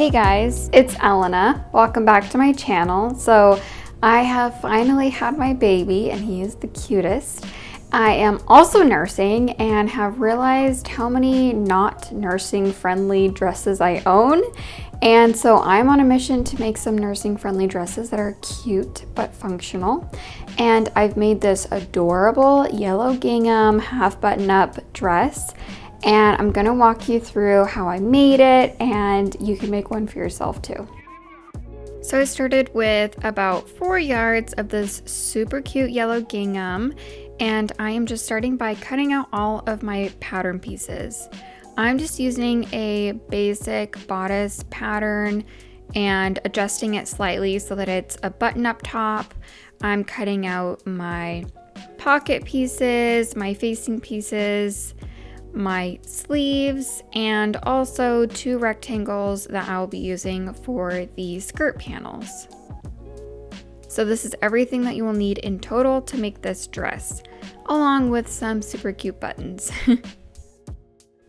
Hey guys, it's Elena. Welcome back to my channel. So I have finally had my baby and he is the cutest. I am also nursing and have realized how many not nursing friendly dresses I own. And so I'm on a mission to make some nursing friendly dresses that are cute but functional. And I've made this adorable yellow gingham half button up dress. And I'm gonna walk you through how I made it, and you can make one for yourself too. So I started with about 4 yards of this super cute yellow gingham, and I am just starting by cutting out all of my pattern pieces. I'm just using a basic bodice pattern and adjusting it slightly so that it's a button up top. I'm cutting out my pocket pieces, my facing pieces, my sleeves, and also 2 rectangles that I'll be using for the skirt panels. So this is everything that you will need in total to make this dress, along with some super cute buttons.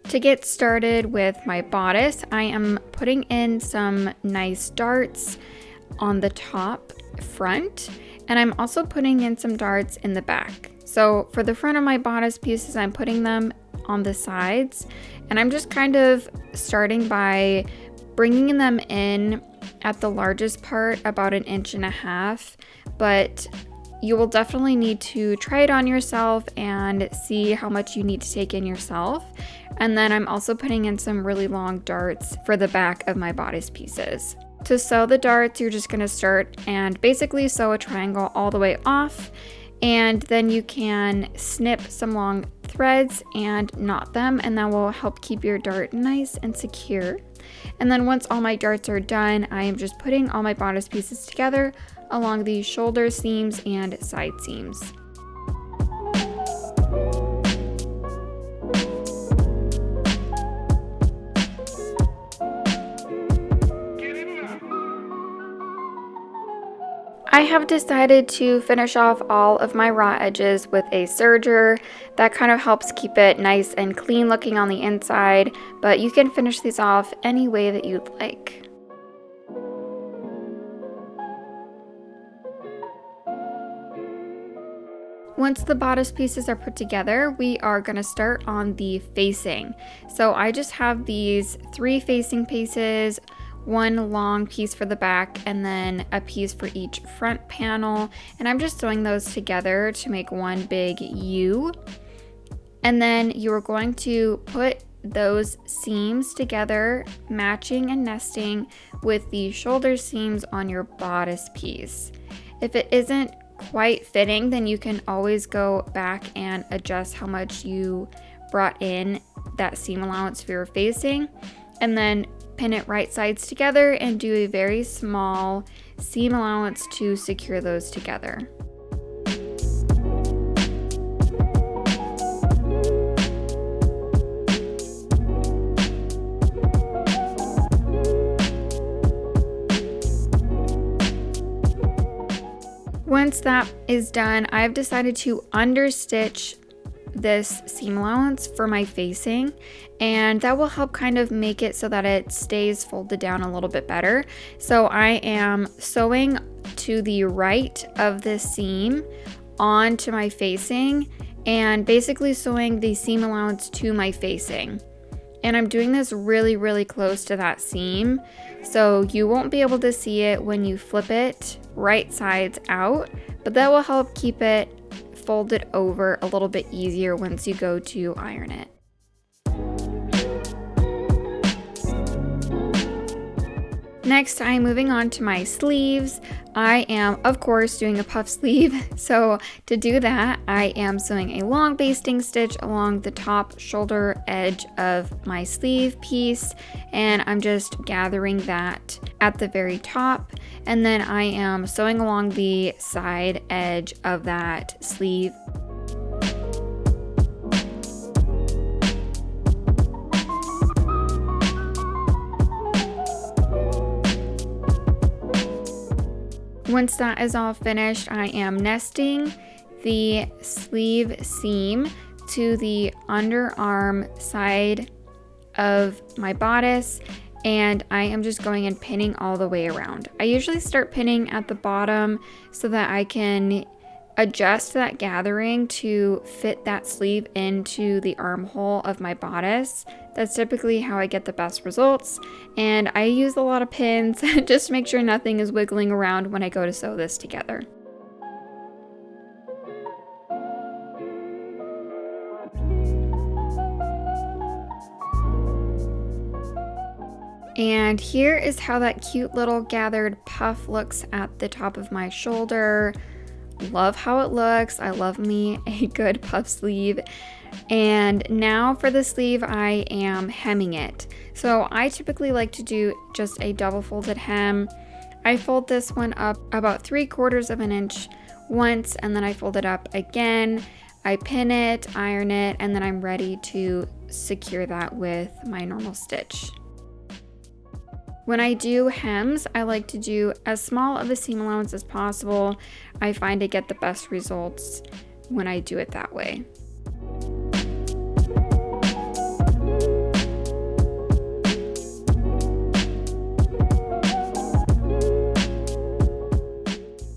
To get started with my bodice, I am putting in some nice darts on the top front, and I'm also putting in some darts in the back. So for the front of my bodice pieces, I'm putting them on the sides, and I'm just kind of starting by bringing them in at the largest part, about 1.5 inches, but you will definitely need to try it on yourself and see how much you need to take in yourself. And then I'm also putting in some really long darts for the back of my bodice pieces. To sew the darts, you're just going to start and basically sew a triangle all the way off, and then you can snip some long threads and knot them, and that will help keep your dart nice and secure. And then once all my darts are done, I am just putting all my bodice pieces together along the shoulder seams and side seams. I have decided to finish off all of my raw edges with a serger. That kind of helps keep it nice and clean looking on the inside, but you can finish these off any way that you'd like. Once the bodice pieces are put together, we are going to start on the facing. So I just have these 3 facing pieces, 1 long piece for the back, and then a piece for each front panel, and I'm just sewing those together to make one big U. And then you are going to put those seams together, matching and nesting with the shoulder seams on your bodice piece. If it isn't quite fitting, then you can always go back and adjust how much you brought in that seam allowance for your facing, and then pin it right sides together and do a very small seam allowance to secure those together. Once that is done, I've decided to understitch this seam allowance for my facing, and that will help kind of make it so that it stays folded down a little bit better. So I am sewing to the right of this seam onto my facing and basically sewing the seam allowance to my facing. And I'm doing this really close to that seam, so you won't be able to see it when you flip it right sides out, but that will help keep it folded over a little bit easier once you go to iron it. Next, I'm moving on to my sleeves. I am, of course, doing a puff sleeve. So to do that, I am sewing a long basting stitch along the top shoulder edge of my sleeve piece, and I'm just gathering that at the very top, and then I am sewing along the side edge of that sleeve. Once that is all finished, I am nesting the sleeve seam to the underarm side of my bodice, and I am just going and pinning all the way around. I usually start pinning at the bottom so that I can adjust that gathering to fit that sleeve into the armhole of my bodice. That's typically how I get the best results, and I use a lot of pins just to make sure nothing is wiggling around when I go to sew this together. And here is how that cute little gathered puff looks at the top of my shoulder. Love how it looks. I love me a good puff sleeve. And now for the sleeve, I am hemming it. So I typically like to do just a double folded hem. I fold this one up about 3/4 of an inch once, and then I fold it up again. I pin it, iron it, and then I'm ready to secure that with my normal stitch. When I do hems, I like to do as small of a seam allowance as possible. I find I get the best results when I do it that way.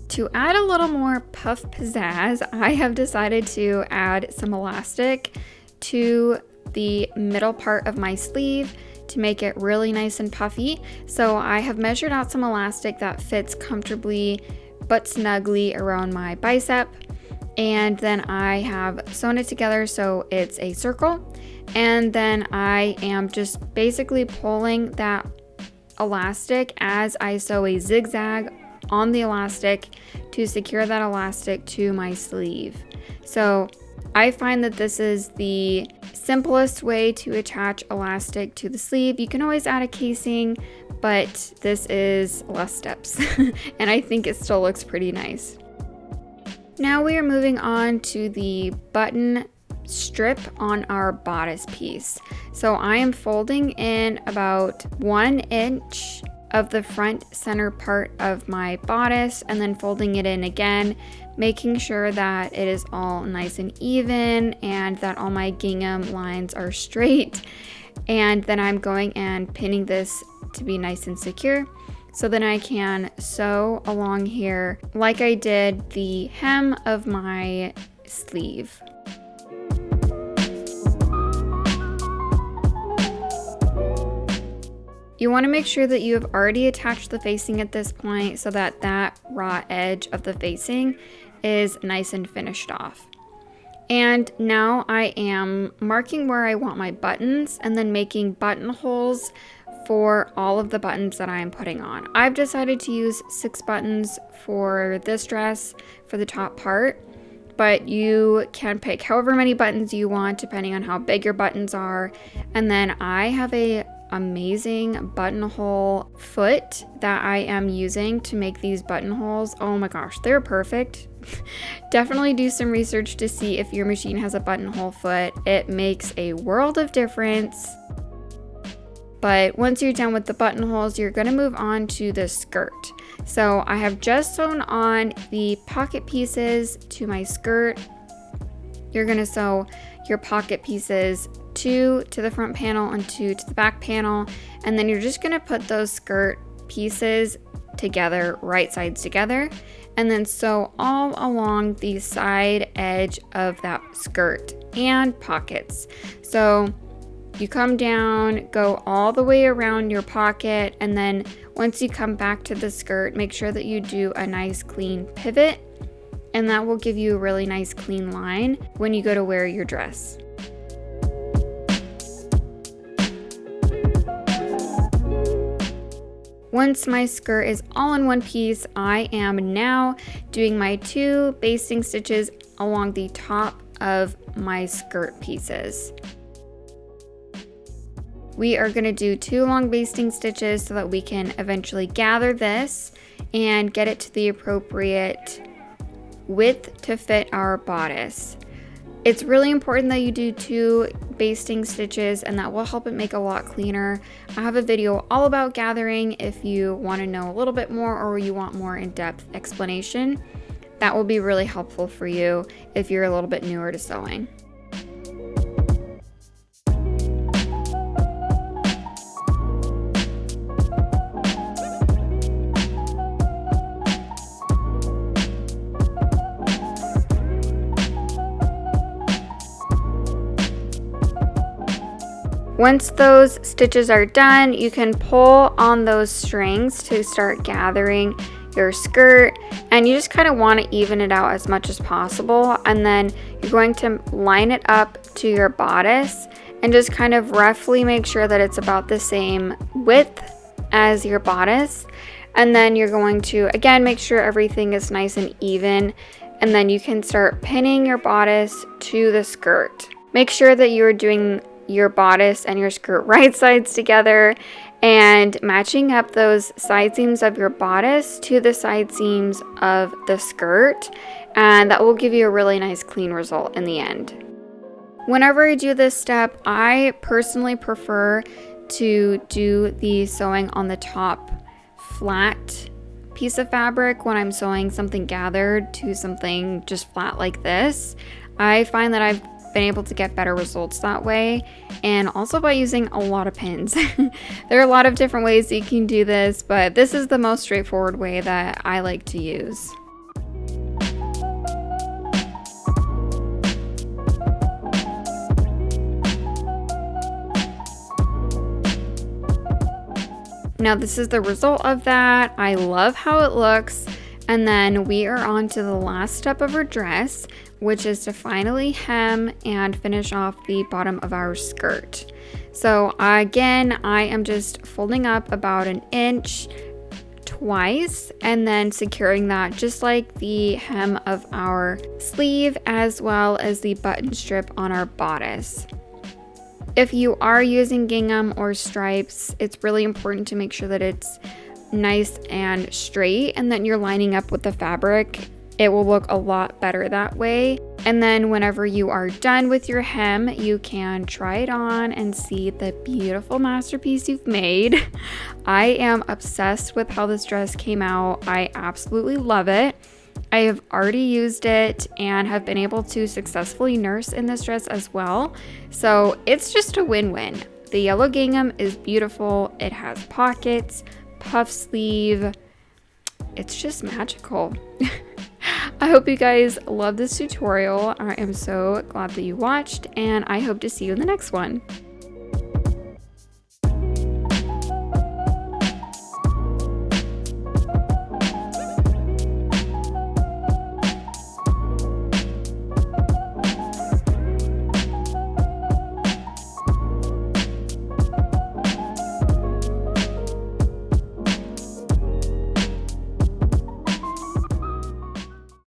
To add a little more puff pizzazz, I have decided to add some elastic to the middle part of my sleeve to make it really nice and puffy. So I have measured out some elastic that fits comfortably but snugly around my bicep, and then I have sewn it together so it's a circle, and then I am just basically pulling that elastic as I sew a zigzag on the elastic to secure that elastic to my sleeve. So I find that this is the simplest way to attach elastic to the sleeve. You can always add a casing, but this is less steps and I think it still looks pretty nice. Now we are moving on to the button strip on our bodice piece. So I am folding in about 1 inch of the front center part of my bodice and then folding it in again, making sure that it is all nice and even and that all my gingham lines are straight. And then I'm going and pinning this to be nice and secure so then I can sew along here like I did the hem of my sleeve. You want to make sure that you have already attached the facing at this point so that that raw edge of the facing is nice and finished off. And now I am marking where I want my buttons and then making buttonholes for all of the buttons that I am putting on. I've decided to use 6 buttons for this dress for the top part, but you can pick however many buttons you want depending on how big your buttons are. And then I have a amazing buttonhole foot that I am using to make these buttonholes. Oh my gosh, they're perfect. Definitely do some research to see if your machine has a buttonhole foot. It makes a world of difference. But once you're done with the buttonholes, you're going to move on to the skirt. So I have just sewn on the pocket pieces to my skirt. You're going to sew your pocket pieces 2 to the front panel and 2 to the back panel, and then you're just going to put those skirt pieces together, right sides together, and then sew all along the side edge of that skirt and pockets. So you come down, go all the way around your pocket, and then once you come back to the skirt, make sure that you do a nice clean pivot, and that will give you a really nice clean line when you go to wear your dress. Once my skirt is all in one piece, I am now doing my 2 basting stitches along the top of my skirt pieces. We are going to do 2 long basting stitches so that we can eventually gather this and get it to the appropriate width to fit our bodice. It's really important that you do 2 basting stitches, and that will help it make a lot cleaner. I have a video all about gathering if you want to know a little bit more or you want more in-depth explanation. That will be really helpful for you if you're a little bit newer to sewing. Once those stitches are done, you can pull on those strings to start gathering your skirt, and you just kind of want to even it out as much as possible, and then you're going to line it up to your bodice and just kind of roughly make sure that it's about the same width as your bodice. And then you're going to again make sure everything is nice and even, and then you can start pinning your bodice to the skirt. Make sure that you're doing your bodice and your skirt right sides together and matching up those side seams of your bodice to the side seams of the skirt, and that will give you a really nice clean result in the end. Whenever I do this step, I personally prefer to do the sewing on the top flat piece of fabric when I'm sewing something gathered to something just flat like this. I find that I've been able to get better results that way, and also by using a lot of pins. There are a lot of different ways that you can do this, but this is the most straightforward way that I like to use. Now this is the result of that. I love how it looks. And then we are on to the last step of our dress, which is to finally hem and finish off the bottom of our skirt. So again, I am just folding up about 1 inch twice and then securing that just like the hem of our sleeve as well as the button strip on our bodice. If you are using gingham or stripes, it's really important to make sure that it's nice and straight and then you're lining up with the fabric. It will look a lot better that way. And then whenever you are done with your hem, you can try it on and see the beautiful masterpiece you've made. I am obsessed with how this dress came out. I absolutely love it. I have already used it and have been able to successfully nurse in this dress as well. So it's just a win-win. The yellow gingham is beautiful. It has pockets, puff sleeve. It's just magical. I hope you guys love this tutorial. I am so glad that you watched, and I hope to see you in the next one.